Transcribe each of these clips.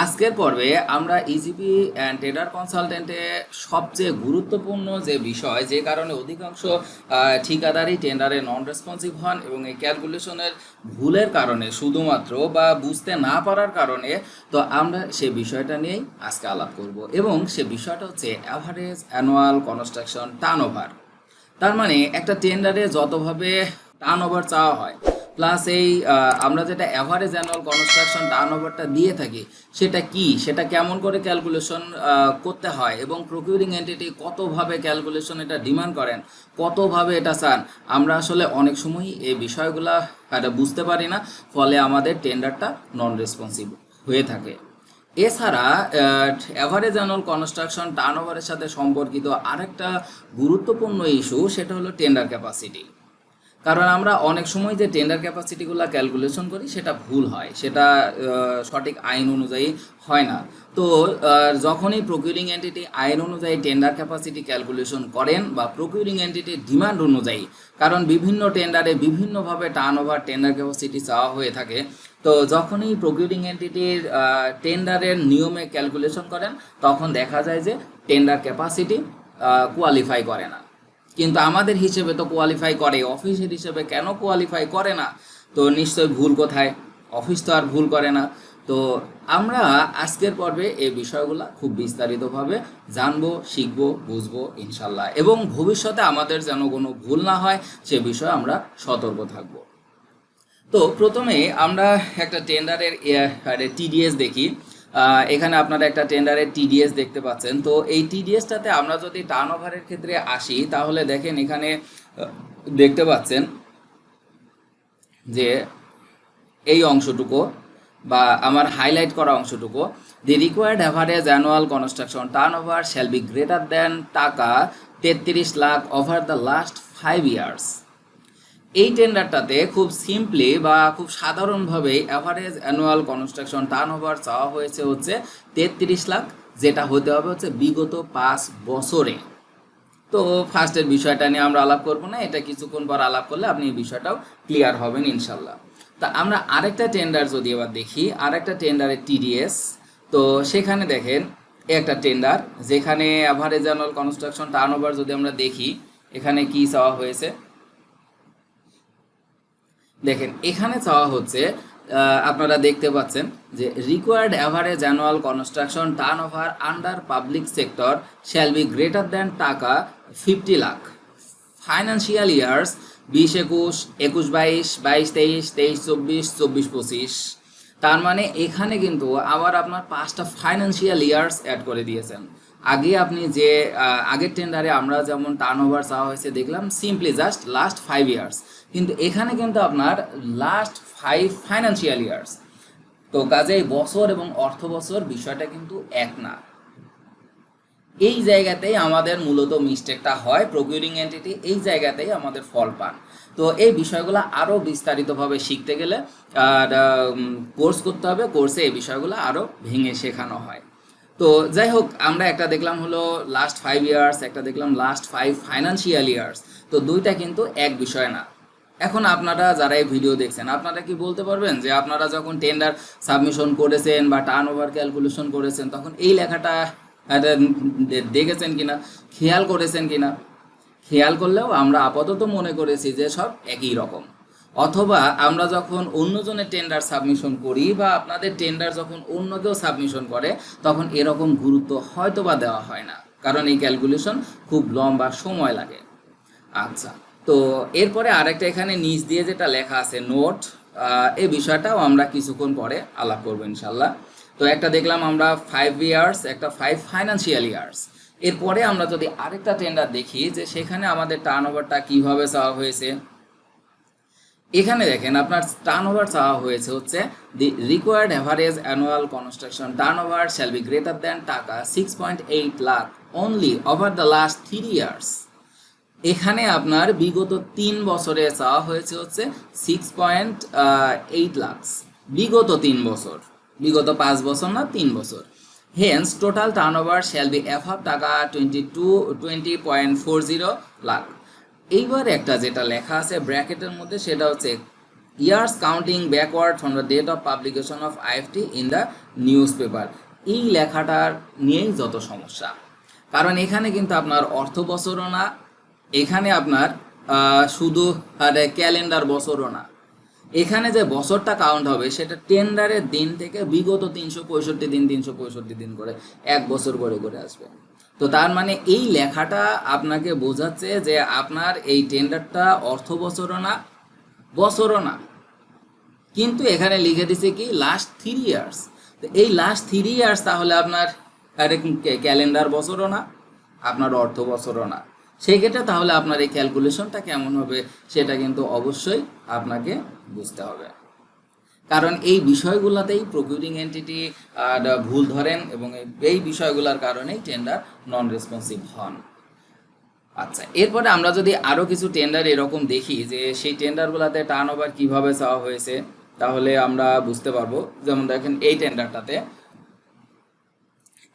আজকের পর্বে আমরা ইজিপি অ্যান্ড ট্রেডার কনসালটেন্টে সবচেয়ে গুরুত্বপূর্ণ যে বিষয়, যে কারণে অধিকাংশ ঠিকাদারি টেন্ডারে নন রেসপন্সিভ হন এবং এই ক্যালকুলেশনের ভুলের কারণে শুধুমাত্র বা বুঝতে না পারার কারণে, তো আমরা সে বিষয়টা নিয়েই আজকে আলাপ করব। এবং সে বিষয়টা হচ্ছে অ্যাভারেজ অ্যানুয়াল কনস্ট্রাকশন টার্নওভার। তার মানে একটা টেন্ডারে যতভাবে টার্নওভার চাওয়া হয়, প্লাস এই আমরা যেটা অ্যাভারেজ অ্যানুয়াল কনস্ট্রাকশন টার্নওভারটা দিয়ে থাকি, সেটা কি, সেটা কেমন করে ক্যালকুলেশন করতে হয় এবং প্রকিউরিং এন্টিটি কতভাবে ক্যালকুলেশন এটা ডিমান্ড করেন, কতভাবে এটা চান, আমরা আসলে অনেক সময়ই এই বিষয়গুলো এটা বুঝতে পারি না, ফলে আমাদের টেন্ডারটা নন রেসপন্সিভ হয়ে থাকে। এছাড়া অ্যাভারেজ অ্যানুয়াল কনস্ট্রাকশন টার্নওভারের সাথে সম্পর্কিত আরেকটা গুরুত্বপূর্ণ ইস্যু, সেটা হলো টেন্ডার ক্যাপাসিটি। কারণ আমরা অনেক সময় যে টেন্ডার ক্যাপাসিটিগুলো ক্যালকুলেশন করি সেটা ভুল হয়, সেটা সঠিক আইন অনুযায়ী হয় না। তো যখনই প্রকিউরিং এন্টিটি আইন অনুযায়ী টেন্ডার ক্যাপাসিটি ক্যালকুলেশন করেন বা প্রকিউরিং এন্টিটির ডিমান্ড অনুযায়ী, কারণ বিভিন্ন টেন্ডারে বিভিন্নভাবে টার্নওভার টেন্ডার ক্যাপাসিটি চাওয়া হয়ে থাকে, তো যখনই প্রকিউরিং এন্টিটির টেন্ডারের নিয়মে ক্যালকুলেশন করেন, তখন দেখা যায় যে টেন্ডার ক্যাপাসিটি কোয়ালিফাই করে না। কিন্তু আমাদের হিসেবে তো কোয়ালিফাই করে, অফিসের হিসেবে কেন কোয়ালিফাই করে না? তো নিশ্চয়ই ভুল কোথায়? অফিস তো আর ভুল করে না। তো আমরা আজকের পর্বে এই বিষয়গুলো খুব বিস্তারিতভাবে জানবো, শিখবো, বুঝবো ইনশাল্লাহ, এবং ভবিষ্যতে আমাদের যেন কোনো ভুল না হয় সে বিষয়ে আমরা সতর্ক থাকব। তো প্রথমে আমরা একটা টেন্ডারের টিডিএস দেখি। এখানে আপনারা একটা টেন্ডারের টিডিএস দেখতে পাচ্ছেন। তো এই টিডিএসটাতে আমরা যদি টার্নওভারের ক্ষেত্রে আসি, তাহলে দেখেন এখানে দেখতে পাচ্ছেন যে এই অংশটুকু বা আমার হাইলাইট করা অংশটুকু, the required average annual construction turnover shall be greater than টাকা 33 lakh over the last 5 years. এই টেন্ডারটাতে খুব সিম্পলি বা খুব সাধারণভাবে অ্যাভারেজ অ্যানুয়াল কনস্ট্রাকশন টার্নওভার চাওয়া হয়েছে হচ্ছে 33 লাখ, যেটা হতে হবে হচ্ছে বিগত 5 বছরে। তো ফার্স্টের বিষয়টা নিয়ে আমরা আলাপ করবো না, এটা কিছুক্ষণ পর আলাপ করলে আপনি এই বিষয়টাও ক্লিয়ার হবেন ইনশাল্লাহ। তা আমরা আরেকটা টেন্ডার যদি এবার দেখি, আরেকটা টেন্ডারের টিডিএস, তো সেখানে দেখেন একটা টেন্ডার যেখানে অ্যাভারেজ অ্যানুয়াল কনস্ট্রাকশন টার্নওভার যদি আমরা দেখি, এখানে কি চাওয়া হয়েছে দেখেন। এখানে চাওয়া হচ্ছে, আপনারা দেখতে পাচ্ছেন যে required average annual construction turnover under public sector shall be greater than টাকা 50 লাখ ফাইন্যান্সিয়াল ইয়ার্স 20-21, 21-22, 22-23, 23-24, 24-25। তার মানে এখানে কিন্তু আবার আপনার 5টা ফাইন্যান্সিয়াল ইয়ার্স অ্যাড করে দিয়েছেন। আগে আপনি যে আগের টেন্ডারে আমরা যেমন টার্নওভার চাওয়া হয়েছে দেখলাম সিম্পলি জাস্ট লাস্ট 5 ইয়ার্স, কিন্তু এখানে কিন্তু আপনার লাস্ট 5 ফাইন্যান্সিয়াল ইয়ার্স। তো কাজেই বছর এবং অর্থ বছর বিষয়টা কিন্তু এক না। এই জায়গাতেই আমাদের মূলত মিস্টেকটা হয়, প্রকিউরিং এন্টিটি এই জায়গাতেই আমাদের ফল পান। তো এই বিষয়গুলো আরও বিস্তারিতভাবে শিখতে গেলে কোর্স করতে হবে, কোর্সে এই বিষয়গুলো আরও ভেঙে শেখানো হয়। তো যাই হোক, আমরা একটা দেখলাম হলো লাস্ট 5 ইয়ার্স, একটা দেখলাম লাস্ট 5 ফাইন্যান্সিয়াল ইয়ার্স। তো দুইটা কিন্তু এক বিষয় না। এখন আপনারা যারা এই ভিডিও দেখছেন, আপনারা কি বলতে পারবেন যে আপনারা যখন টেন্ডার সাবমিশন করেছেন বা টার্নওভার ক্যালকুলেশন করেছেন, তখন এই লেখাটা দেখেছেন কিনা, খেয়াল করেছেন কিনা? খেয়াল করলেও আমরা আপাতত মনে করেছি যে সব একই রকম। অথবা আমরা যখন অন্যজনের টেন্ডার সাবমিশন করি বা আপনাদের টেন্ডার যখন অন্য কেউ সাবমিশন করে, তখন এরকম গুরুত্ব হয়তো বা দেওয়া হয় না, কারণ এই ক্যালকুলেশন খুব লম্বা সময় লাগে। আচ্ছা, তো এরপরে আরেকটা এখানে নিচ দিয়ে যেটা লেখা আছে নোট, এই বিষয়টাও আমরা কিছুক্ষণ পরে আলাপ করবো ইনশাল্লাহ। তো একটা দেখলাম আমরা 5 ইয়ার্স, একটা 5 ফাইন্যান্সিয়াল ইয়ার্স। এরপরে আমরা যদি আরেকটা টেন্ডার দেখি যে সেখানে আমাদের টার্নওভারটা কিভাবে চাওয়া হয়েছে, এখানে দেখেন আপনার টার্নওভার চাওয়া হয়েছে হচ্ছে the required average annual construction turnover shall be greater than টাকা 6.8 lakh only over the last 3 years. এখানে আপনার বিগত 3 বছরে চাওয়া হয়েছে হচ্ছে 6.8 লাখ, বিগত 3 বছর, বিগত 5 বছর না, 3 বছর। Hence total turnover shall be above টাকা 20.40 লাখ। এইবার একটা যেটা লেখা আছে ব্র্যাকেটের মধ্যে, সেটা হচ্ছে years counting backward from the date of publication of IFT in the newspaper. এই লেখাটার নিয়েই যত সমস্যা, কারণ এখানে কিন্তু আপনার অর্থ বছরও না, এখানে আপনার শুধু ক্যালেন্ডার বছরও না, এখানে যে বছরটা কাউন্ট হবে সেটা টেন্ডারের দিন থেকে বিগত 365 দিন করে এক বছর করে করে আসবে। তো তার মানে এই লেখাটা আপনাকে বোঝাচ্ছে যে আপনার এই টেন্ডারটা অর্থ বছরও না, বছরও না, কিন্তু এখানে লিখে দিছে কি লাস্ট 3 ইয়ার্স। তো এই লাস্ট 3 ইয়ার্স তাহলে আপনার ক্যালেন্ডার বছরও না, আপনার অর্থ বছরও না। সেই ক্ষেত্রে তাহলে আপনার এই ক্যালকুলেশনটা কেমন হবে সেটা কিন্তু অবশ্যই আপনাকে বুঝতে হবে, কারণ এই বিষয়গুলোতেই প্রকিউরিং এন্টিটি ভুল ধরেন এবং এই বিষয়গুলোর কারণেই টেন্ডার নন রেসপন্সিভ হন। আচ্ছা, এরপরে আমরা যদি আরও কিছু টেন্ডার এরকম দেখি যে সেই টেন্ডারগুলোতে টার্ন ওভার কীভাবে চাওয়া হয়েছে, তাহলে আমরা বুঝতে পারবো। যেমন দেখেন এই টেন্ডারটাতে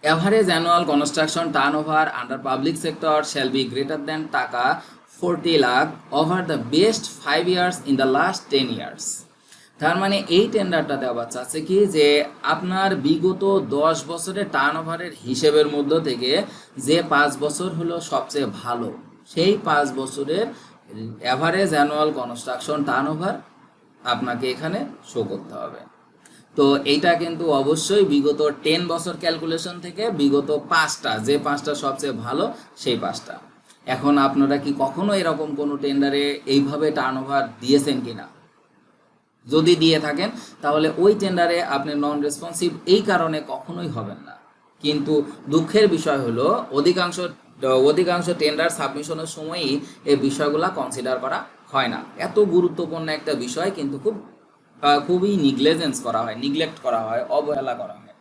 average annual construction turnover under public sector shall be greater than টাকা 40 lakh over the best 5 years in the last 10 years. তার মানে এই টেন্ডারটাতে আবার চাচ্ছে কি যে আপনার বিগত 10 বছরের টার্ন ওভারের হিসেবের মধ্য থেকে যে 5 বছর হলো সবচেয়ে ভালো, সেই 5 বছরের average annual construction turn over আপনাকে এখানে শো করতে হবে। তো এইটা কিন্তু অবশ্যই বিগত 10 বছর ক্যালকুলেশন থেকে বিগত 5টা, যে 5টা সবচেয়ে ভালো সেই 5টা। এখন আপনারা কি কখনো এরকম কোনো টেন্ডারে এইভাবে টার্ন ওভার দিয়েছেন কিনা? যদি দিয়ে থাকেন তাহলে ওই টেন্ডারে আপনি নন রেসপন্সিভ এই কারণে কখনোই হবেন না। কিন্তু দুঃখের বিষয় হলো অধিকাংশ টেন্ডার সাবমিশনের সময়ই এই বিষয়গুলো কনসিডার করা হয় না। এত গুরুত্বপূর্ণ একটা বিষয় কিন্তু খুবই নিগলেক্ট করা হয়, অবহেলা করা হয়।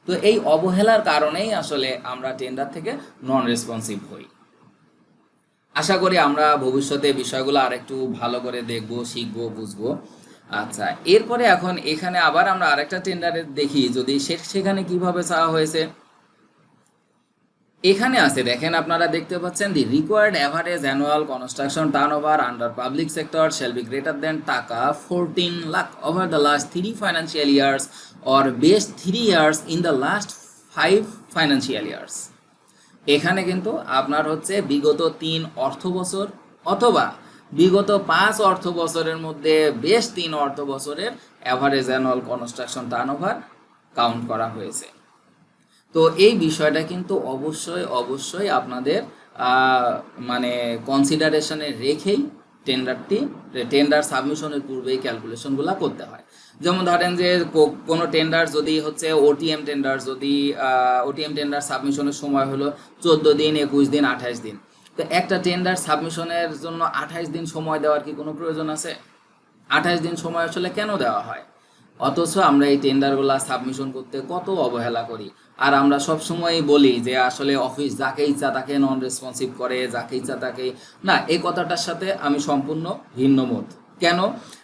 তো এই অবহেলার কারণেই আসলে আমরা টেন্ডার থেকে নন রেসপন্সিভ হই। আশা করি আমরা ভবিষ্যতে বিষয়গুলো আরেকটু ভালো করে দেখব, শিখবো, বুঝবো। আচ্ছা, এরপরে এখন এখানে আবার আমরা আরেকটা টেন্ডারে দেখি যদি সেখানে কিভাবে চাওয়া হয়েছে। এখানে আছে দেখেন, আপনারা দেখতে পাচ্ছেন the required average annual construction turnover under public sector shall be greater than টাকা 14 lakh over the last 3 financial years or best 3 years in the last 5 financial years. এখানে কিন্তু আপনার হচ্ছে বিগত 3 অর্থ বছর অথবা বিগত 5 অর্থ বছরের মধ্যে বেশ 3 অর্থ বছরের average annual construction turnover count করা হয়েছে। তো এই বিষয়টা কিন্তু অবশ্যই আপনাদের মানে কনসিডারেশনে রেখেই টেন্ডার সাবমিশনের পূর্বেই ক্যালকুলেশনগুলো করতে হয়। যেমন ধরেন যে কোনো টেন্ডার যদি হচ্ছে ওটিএম টেন্ডার সাবমিশনের সময় হলো 14 দিন, 21 দিন, 28 দিন। তো একটা টেন্ডার সাবমিশনের জন্য 28 দিন সময় দেওয়ার কি কোনো প্রয়োজন আছে? 28 দিন সময় আসলে কেন দেওয়া হয়? অথচ আমরা এই টেন্ডারগুলো সাবমিশন করতে কত অবহেলা করি। আর আমরা সবসময়ই বলি যে আসলে অফিস যাকে ইচ্ছা তাকে নন রেসপন্সিভ করে, যাকে ইচ্ছা তাকে না। এই কথাটার সাথে আমি সম্পূর্ণ ভিন্ন মত। কেন?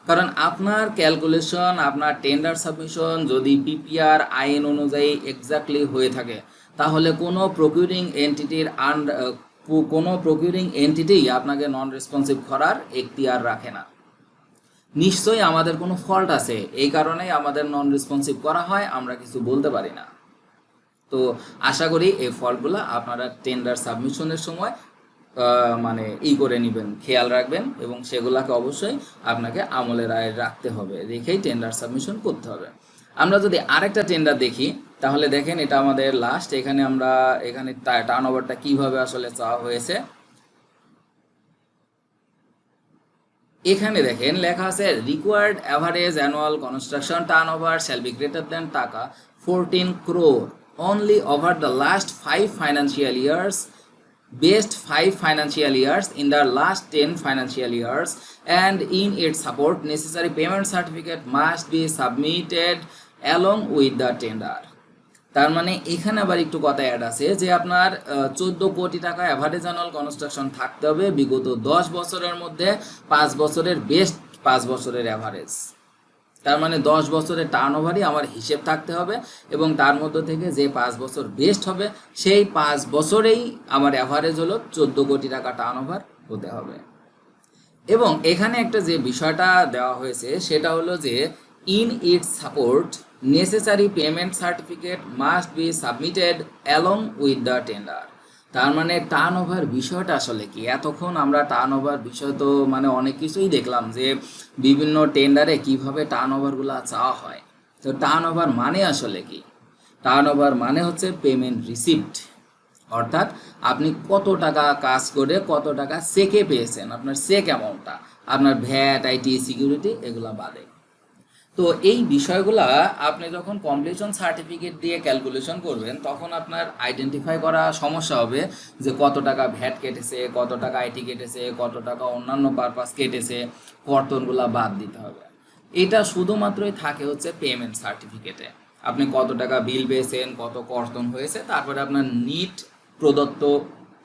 কারণ আপনার ক্যালকুলেশন, আপনার টেন্ডার সাবমিশন যদি পিপিআর আইন অনুযায়ী এক্স্যাক্টলি হয়ে থাকে তাহলে কোনো প্রকিউরিং এন্টিটি আপনাকে নন রেসপন্সিভ করার এখতিয়ার রাখে না। নিশ্চয়ই আমাদের কোনো ফল্ট আছে, এই কারণেই আমাদের নন রেসপন্সিভ করা হয়, আমরা কিছু বলতে পারি না। তো আশা করি এই ফল্টগুলো আপনারা টেন্ডার সাবমিশনের সময় মানে করে নেবেন, খেয়াল রাখবেন এবং সেগুলোকে অবশ্যই আপনাকে আমলের আয়ে রাখতে হবে, রেখেই টেন্ডার সাবমিশন করতে হবে। আমরা যদি আরেকটা টেন্ডার দেখি তাহলে দেখেন এটা আমাদের লাস্ট। এখানে টার্ন ওভারটা কীভাবে আসলে চাওয়া হয়েছে। এখানে দেখেন লেখা আছে required average annual construction turnover shall be greater than টাকা 14 crore only over the last 5 financial years, best 5 financial years in the last 10 financial years, and in its support necessary payment certificate must be submitted along with the tender. তার মানে এখানে আবার একটু কথা add আছে যে আপনার 14 কোটি টাকা অ্যাভারেজ অ্যানুয়াল কনস্ট্রাকশন থাকতে হবে বিগত 10 বছরের মধ্যে 5 বছরের বেস্ট 5 বছরের অ্যাভারেজ। তার মানে 10 বছরের টার্নওভারই আমার হিসেব থাকতে হবে এবং তার মধ্যে থেকে যে 5 বছর বেস্ট হবে সেই 5 বছরেই আমার অ্যাভারেজ হলো 14 কোটি টাকা টার্নওভার হতে হবে। এবং এখানে একটা যে বিষয়টা দেওয়া হয়েছে সেটা হলো যে in it's support necessary payment certificate must be submitted along with the tender. তার মানে টার্ন ওভার বিষয়টা আসলে কি? এতক্ষণ আমরা টার্ন ওভার বিষয় তো মানে অনেক কিছুই দেখলাম যে বিভিন্ন টেন্ডারে কিভাবে টার্ন ওভারগুলো চাওয়া হয়। তো টার্ন ওভার মানে আসলে কি? টার্ন ওভার মানে হচ্ছে পেমেন্ট রিসিপ্ট, অর্থাৎ আপনি কত টাকা কাজ করে কত টাকা চেকে পেয়েছেন, আপনার চেক অ্যামাউন্টটা, আপনার ভ্যাট আইটি সিকিউরিটি এগুলা বাদে। তো এই বিষয়গুলা আপনি যখন কমপ্লিশন সার্টিফিকেট দিয়ে ক্যালকুলেশন করবেন তখন আপনার আইডেন্টিফাই করা সমস্যা হবে যে কত টাকা ভ্যাট কেটেছে, কত টাকা আইটি কেটেছে, কত টাকা অন্যান্য পারপাস কেটেছে, কর্তনগুলা বাদ দিতে হবে। এটা শুধুমাত্রই থাকে হচ্ছে পেমেন্ট সার্টিফিকেটে। আপনি কত টাকা বিল পেয়েছেন, কত কর্তন হয়েছে, তারপরে আপনার নিট প্রদত্ত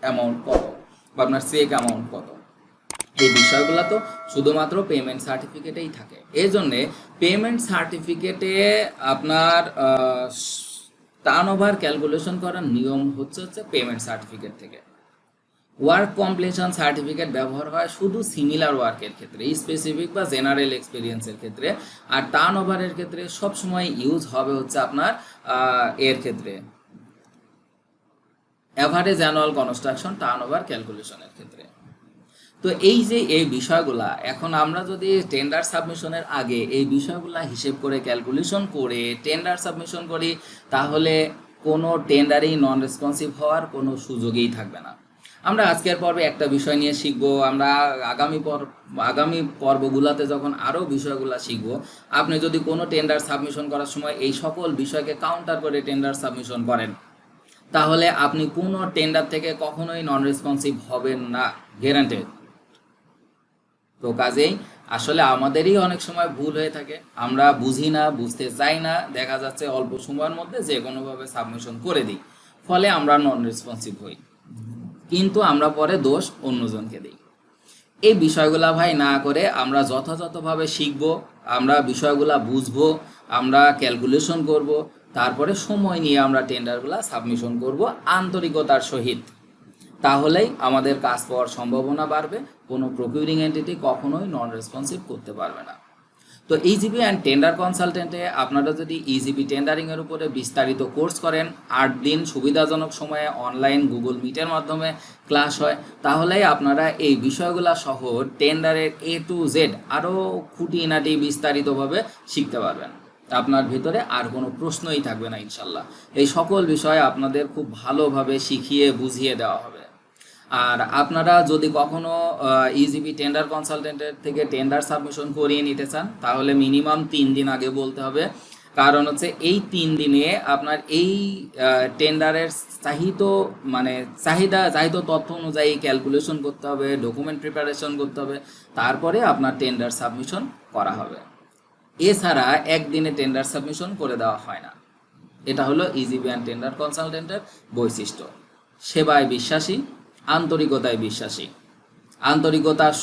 অ্যামাউন্ট কত বা আপনার চেক অ্যামাউন্ট কত, এই বিষয়গুলো তো শুধুমাত্র পেমেন্ট সার্টিফিকেটেই থাকে। এই জন্যে পেমেন্ট সার্টিফিকেটে আপনার টার্ন ওভার ক্যালকুলেশন করার নিয়ম হচ্ছে পেমেন্ট সার্টিফিকেট থেকে। ওয়ার্ক কমপ্লিশন সার্টিফিকেট ব্যবহার হয় শুধু সিমিলার ওয়ার্কের ক্ষেত্রে, স্পেসিফিক বা জেনারেল এক্সপিরিয়েন্সের ক্ষেত্রে। আর টার্ন ওভারের ক্ষেত্রে সবসময় ইউজ হবে হচ্ছে আপনার এর ক্ষেত্রে average annual construction turnover ক্যালকুলেশনের ক্ষেত্রে। তো এই যে এই বিষয়গুলা এখন আমরা যদি টেন্ডার সাবমিশনের আগে এই বিষয়গুলা হিসেব করে ক্যালকুলেশন করে টেন্ডার সাবমিশন করি তাহলে কোনো টেন্ডারেই নন রেসপন্সিভ হওয়ার কোনো সুযোগই থাকবে না। আমরা আজকের পর্বে একটা বিষয় নিয়ে শিখবো, আমরা আগামী পর্বগুলোতে যখন আরও বিষয়গুলো শিখবো, আপনি যদি কোনো টেন্ডার সাবমিশন করার সময় এই সকল বিষয়কে কাউন্টার করে টেন্ডার সাবমিশন করেন তাহলে আপনি কোনো টেন্ডার থেকে কখনোই নন রেসপন্সিভ হবেন না, গ্যারান্টেড। তো কাজেই আসলে আমাদেরই অনেক সময় ভুল হয়ে থাকে, আমরা বুঝি না, বুঝতে চাই না, দেখা যাচ্ছে অল্প সময়ের মধ্যে যে কোনোভাবে সাবমিশন করে দিই, ফলে আমরা নন রেসপন্সিভ হই, কিন্তু আমরা পরে দোষ অন্যজনকে দিই। এই বিষয়গুলা ভাই না করে আমরা যথাযথভাবে শিখব, আমরা বিষয়গুলা বুঝবো, আমরা ক্যালকুলেশন করব, তারপরে সময় নিয়ে আমরা টেন্ডারগুলা সাবমিশন করব আন্তরিকতার সহিত। তাহলেই আমাদের কাজ পাওয়ার সম্ভাবনা বাড়বে, কোনো প্রকিউরিং এন্টিটি কখনোই নন রেসপন্সিভ করতে পারবে না। তো ইজিপি অ্যান্ড টেন্ডার কনসালটেন্টে আপনারা যদি ইজিপি টেন্ডারিংয়ের উপরে বিস্তারিত কোর্স করেন, 8 দিন সুবিধাজনক সময়ে অনলাইন গুগল মিটের মাধ্যমে ক্লাস হয়, তাহলেই আপনারা এই বিষয়গুলো সহ টেন্ডারের A to Z আরও খুঁটিনাটি বিস্তারিতভাবে শিখতে পারবেন। আপনার ভিতরে আর কোনো প্রশ্নই থাকবে না ইনশাল্লাহ। এই সকল বিষয় আপনাদের খুব ভালোভাবে শিখিয়ে বুঝিয়ে দেওয়া হবে। আর আপনারা যদি কখনো ইজিপি টেন্ডার কনসালটেন্টের থেকে টেন্ডার সাবমিশন করিয়ে নিতে চান তাহলে মিনিমাম 3 দিন আগে বলতে হবে, কারণ হচ্ছে এই 3 দিনে আপনার এই টেন্ডারের চাহিদা তথ্য অনুযায়ী ক্যালকুলেশন করতে হবে, ডকুমেন্ট প্রিপারেশন করতে হবে, তারপরে আপনার টেন্ডার সাবমিশন করা হবে। এছাড়া একদিনে টেন্ডার সাবমিশন করে দেওয়া হয় না। এটা হলো ইজিপি অ্যান্ড টেন্ডার কনসালটেন্টের বৈশিষ্ট্য। সেবায় বিশ্বাসী, আন্তরিকতায় বিশ্বাসী। আন্তরিকতার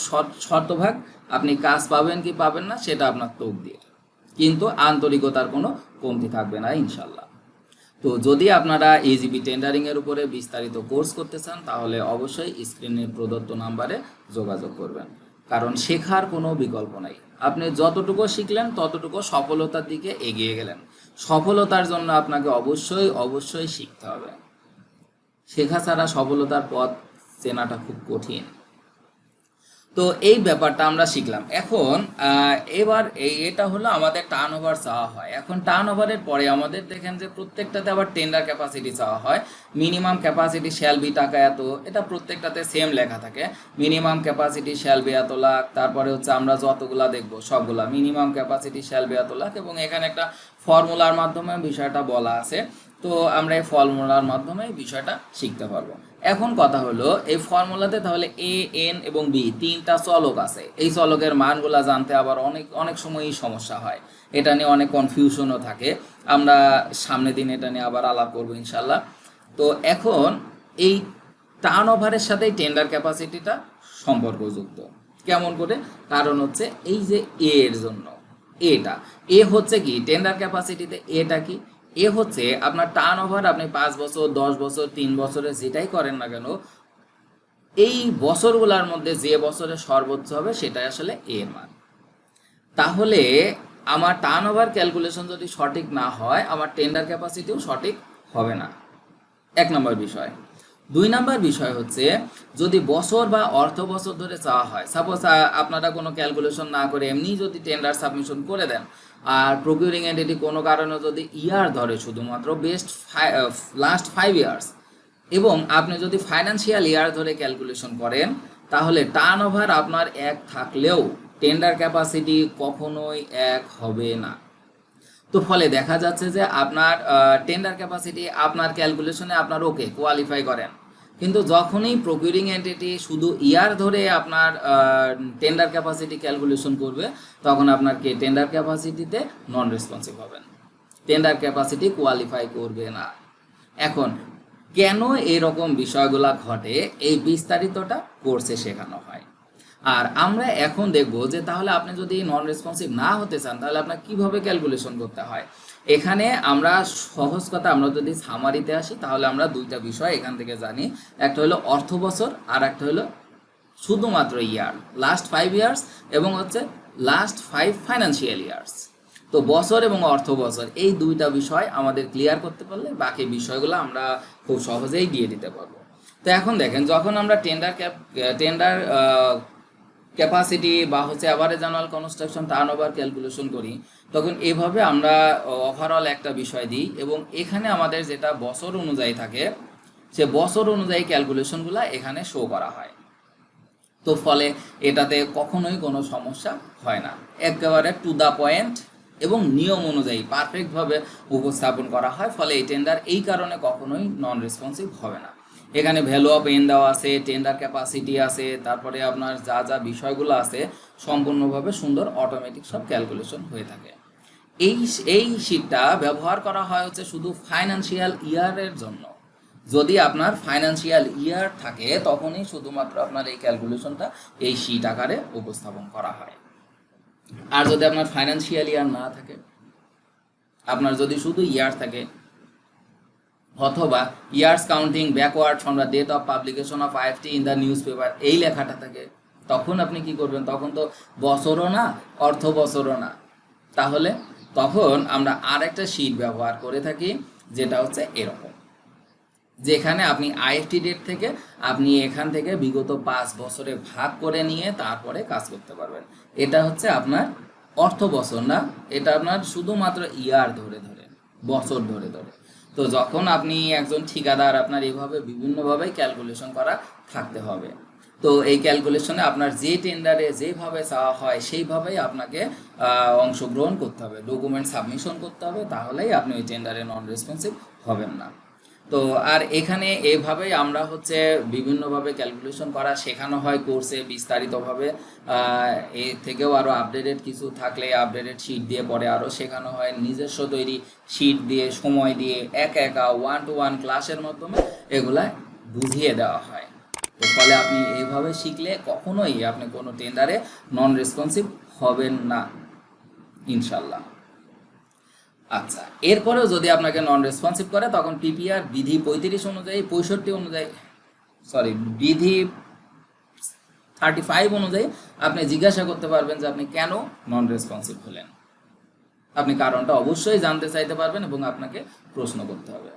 শতভাগ, আপনি কাজ পাবেন কি পাবেন না সেটা আপনার তকদির, কিন্তু আন্তরিকতার কোনো কমতি থাকবে না ইনশাল্লাহ। তো যদি আপনারা ইজিপি টেন্ডারিংয়ের উপরে বিস্তারিত কোর্স করতে চান তাহলে অবশ্যই স্ক্রিনে প্রদত্ত নাম্বারে যোগাযোগ করবেন, কারণ শেখার কোনো বিকল্প নাই। আপনি যতটুকু শিখলেন ততটুকু সফলতার দিকে এগিয়ে গেলেন। সফলতার জন্য আপনাকে অবশ্যই শিখতে হবে। শেখা ছাড়া সফলতার পথ চেনাটা খুব কঠিন। তো এই ব্যাপারটা আমরা শিখলাম। এখন এবার এটা হলো আমাদের টার্ন ওভার চাওয়া হয়। এখন টার্ন ওভারের পরে আমাদের দেখেন যে প্রত্যেকটাতে আবার টেন্ডার ক্যাপাসিটি চাওয়া হয়। মিনিমাম ক্যাপাসিটি শ্যাল বি টাকা এত, এটা প্রত্যেকটাতে সেম লেখা থাকে। মিনিমাম ক্যাপাসিটি শ্যাল বি এত লাখ, তারপরে হচ্ছে আমরা যতগুলা দেখবো সবগুলা মিনিমাম ক্যাপাসিটি শ্যাল বি এত লাখ, এবং এখানে একটা ফর্মুলার মাধ্যমে বিষয়টা বলা আছে। তো আমরা এই ফর্মুলার মাধ্যমে বিষয়টা শিখতে পারবো। এখন কথা হলো এই ফর্মুলাতে তাহলে এ, এন এবং বি 3টা চলক আছে। এই চলকের মানগুলা জানতে আবার অনেক সময়ই সমস্যা হয়, এটা নিয়ে অনেক কনফিউশনও থাকে। আমরা সামনের দিন এটা নিয়ে আবার আলাপ করবো ইনশাল্লাহ। তো এখন এই টার্ন ওভারের সাথে টেন্ডার ক্যাপাসিটিটা সম্পর্কযুক্ত। কেমন করে? কারণ হচ্ছে এই যে এর জন্য এ হচ্ছে কি টেন্ডার ক্যাপাসিটিতে, এটা কি এ হচ্ছে আপনার টার্ন ওভার। আপনি 5 বছর, 10 বছর, 3 বছরে যেটাই করেন না কেন, এই বছরগুলোর মধ্যে যে বছরে সর্বোচ্চ হবে সেটাই আসলে এর মান। তাহলে আমার টার্ন ওভার ক্যালকুলেশন যদি সঠিক না হয়, আমার টেন্ডার ক্যাপাসিটিও সঠিক হবে না, 1 নম্বর বিষয়। 2 নম্বর বিষয় হচ্ছে, যদি বছর বা অর্থ বছর ধরে চাওয়া হয়, সাপোজ আপনারা কোনো ক্যালকুলেশন না করে এমনি যদি টেন্ডার সাবমিশন করে দেন, আর প্রকিউরিং এন্টিটি কোনো কারণে যদি ইয়ার ধরে শুধুমাত্র লাস্ট 5 ইয়ার্স, এবং আপনি যদি ফাইন্যান্সিয়াল ইয়ার ধরে ক্যালকুলেশন করেন, তাহলে টার্ন ওভার আপনার 1 থাকলেও টেন্ডার ক্যাপাসিটি কখনোই 1 হবে না। তো ফলে দেখা যাচ্ছে যে আপনার টেন্ডার ক্যাপাসিটি আপনার ক্যালকুলেশনে আপনার ওকে কোয়ালিফাই করেন, কিন্তু যখনই প্রকিউরিং এন্টিটি শুধু ইয়ার ধরে আপনার টেন্ডার ক্যাপাসিটি ক্যালকুলেশন করবে, তখন আপনার টেন্ডার ক্যাপাসিটিতে নন রেসপন্সিভ হবেন, টেন্ডার ক্যাপাসিটি কোয়ালিফাই করবে না। এখন কেন এরকম বিষয়গুলো ঘটে, এই বিস্তারিতটা কোর্সে শেখানো হয়। আর আমরা এখন দেখব যে তাহলে আপনি যদি নন রেসপন্সিভ না হতে চান, তাহলে আপনার কিভাবে ক্যালকুলেশন করতে হয়। এখানে আমরা সহজ কথা, আমরা যদি সামারিতে আসি, তাহলে আমরা 2টা বিষয় এখান থেকে জানি। একটা হলো অর্থ বছর, আর একটা হলো শুধুমাত্র ইয়ার, লাস্ট 5 ইয়ার্স এবং হচ্ছে লাস্ট 5 ফাইন্যান্সিয়াল ইয়ার্স। তো বছর এবং অর্থ বছর, এই 2টা বিষয় আমাদের ক্লিয়ার করতে পারলে বাকি বিষয়গুলো আমরা খুব সহজেই দিয়ে দিতে পারবো। তো এখন দেখেন, যখন আমরা টেন্ডার ক্যাপাসিটি বা হচ্ছে average annual construction turnover calculation করি, তখন এভাবে আমরা ওভারঅল একটা বিষয় দিই, এবং এখানে আমাদের যেটা বছর অনুযায়ী থাকে, সে বছর অনুযায়ী ক্যালকুলেশনগুলো এখানে শো করা হয়। তো ফলে এটাতে কখনোই কোনো সমস্যা হয় না, একেবারে টু দ্য পয়েন্ট এবং নিয়ম অনুযায়ী পারফেক্টভাবে উপস্থাপন করা হয়। ফলে এই টেন্ডার এই কারণে কখনোই নন রেসপন্সিভ হবে না। এখানে ভ্যালু অফ এন দেওয়া আছে, টেন্ডার ক্যাপাসিটি আছে, তারপরে আপনার যা যা বিষয়গুলো আছে সম্পূর্ণভাবে সুন্দর অটোমেটিক সব ক্যালকুলেশন হয়ে থাকে। এই শীটটা ব্যবহার করা হয় হচ্ছে শুধু ফাইন্যান্সিয়াল ইয়ারের জন্য। যদি আপনার ফাইন্যান্সিয়াল ইয়ার থাকে, তখনই শুধুমাত্র আপনার এই ক্যালকুলেশনটা এই শীট আকারে উপস্থাপন করা হয়। আর যদি আপনার ফাইন্যান্সিয়াল ইয়ার না থাকে, আপনার যদি শুধু ইয়ার থাকে, অথবা years counting backward from the date of publication of IFT in the newspaper, এই লেখাটা থাকে, তখন আপনি কি করবেন? তখন তো বছরও না, অর্থ বছরও না। তাহলে তখন আমরা আরেকটা শীট ব্যবহার করে থাকি, যেটা হচ্ছে এরকম, যেখানে আপনি আইএফটি ডেট থেকে আপনি এখান থেকে বিগত 5 বছরে ভাগ করে নিয়ে তারপরে কাজ করতে পারবেন। এটা হচ্ছে আপনার অর্থ বছর না, এটা আপনার শুধুমাত্র ইয়ার ধরে ধরে, বছর ধরে ধরে। তো যখন আপনি একজন ঠিকাদার, আপনার এইভাবে বিভিন্নভাবে ক্যালকুলেশন করা থাকতে হবে। তো এই ক্যালকুলেশনে আপনার যে টেন্ডারে যেভাবে চাওয়া হয় সেইভাবেই আপনাকে অংশগ্রহণ করতে হবে, ডকুমেন্ট সাবমিশন করতে হবে, তাহলেই আপনি ওই টেন্ডারে নন রেসপন্সিভ হবেন না। তো আর এখানে এইভাবেই আমরা হচ্ছে বিভিন্নভাবে ক্যালকুলেশন করা শেখানো হয় কোর্সে বিস্তারিতভাবে। এর থেকেও আরও আপডেটেড কিছু থাকলে আপডেটেড শিট দিয়ে পরে আরও শেখানো হয়, নিজস্ব তৈরি শিট দিয়ে, সময় দিয়ে, একা 1-to-1 ক্লাসের মাধ্যমে এগুলা বুঝিয়ে দেওয়া হয়। তো ফলে আপনি এইভাবে শিখলে কখনোই আপনি কোনো টেন্ডারে নন রেসপন্সিভ হবেন না, ইনশাল্লাহ। আচ্ছা, এরপরেও যদি আপনাকে নন রেসপন্সিভ করে, তখন পিপিআর বিধি 65 অনুযায়ী, 65 অনুযায়ী, বিধি 35 অনুযায়ী আপনি জিজ্ঞাসা করতে পারবেন যে আপনি কেন নন রেসপন্সিভ হলেন। আপনি কারণটা অবশ্যই জানতে চাইতে পারবেন এবং আপনাকে প্রশ্ন করতে হবে।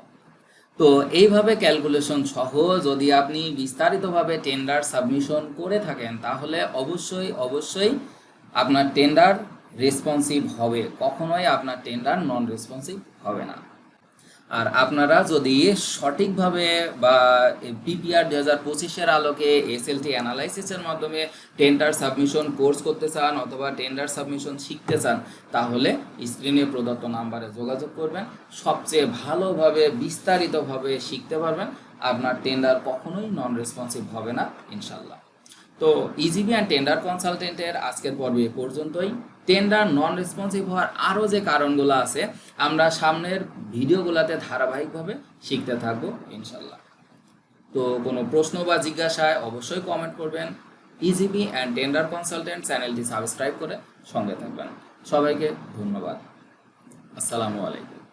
তো এইভাবে ক্যালকুলেশন সহ যদি আপনি বিস্তারিতভাবে টেন্ডার সাবমিশন করে থাকেন, তাহলে অবশ্যই আপনার টেন্ডার রেসপন্সিভ হবে, কখনোই আপনার টেন্ডার নন রেসপন্সিভ হবে না। আর আপনারা যদি সঠিকভাবে বা পিপিআর 2025-এর আলোকে এসএলটি অ্যানালাইসিসের মাধ্যমে টেন্ডার সাবমিশন কোর্স করতে চান অথবা টেন্ডার সাবমিশন শিখতে চান, তাহলে স্ক্রিনে প্রদত্ত নাম্বারে যোগাযোগ করবেন। সবচেয়ে ভালোভাবে বিস্তারিতভাবে শিখতে পারবেন, আপনার টেন্ডার কখনোই নন রেসপন্সিভ হবে না, ইনশাল্লাহ। তো ইজিবি অ্যান্ড টেন্ডার কনসালটেন্টের আজকের পর্বে এ পর্যন্তই। টেন্ডার নন রেসপন্সিভ হওয়ার আরও যে কারণগুলো আছে, আমরা সামনের ভিডিওগুলোতে ধারাবাহিকভাবে শিখতে থাকবো, ইনশাল্লাহ। তো কোনো প্রশ্ন বা জিজ্ঞাসায় অবশ্যই কমেন্ট করবেন। ইজিবি অ্যান্ড টেন্ডার কনসালটেন্ট চ্যানেলটি সাবস্ক্রাইব করে সঙ্গে থাকবেন। সবাইকে ধন্যবাদ। আসসালামু আলাইকুম।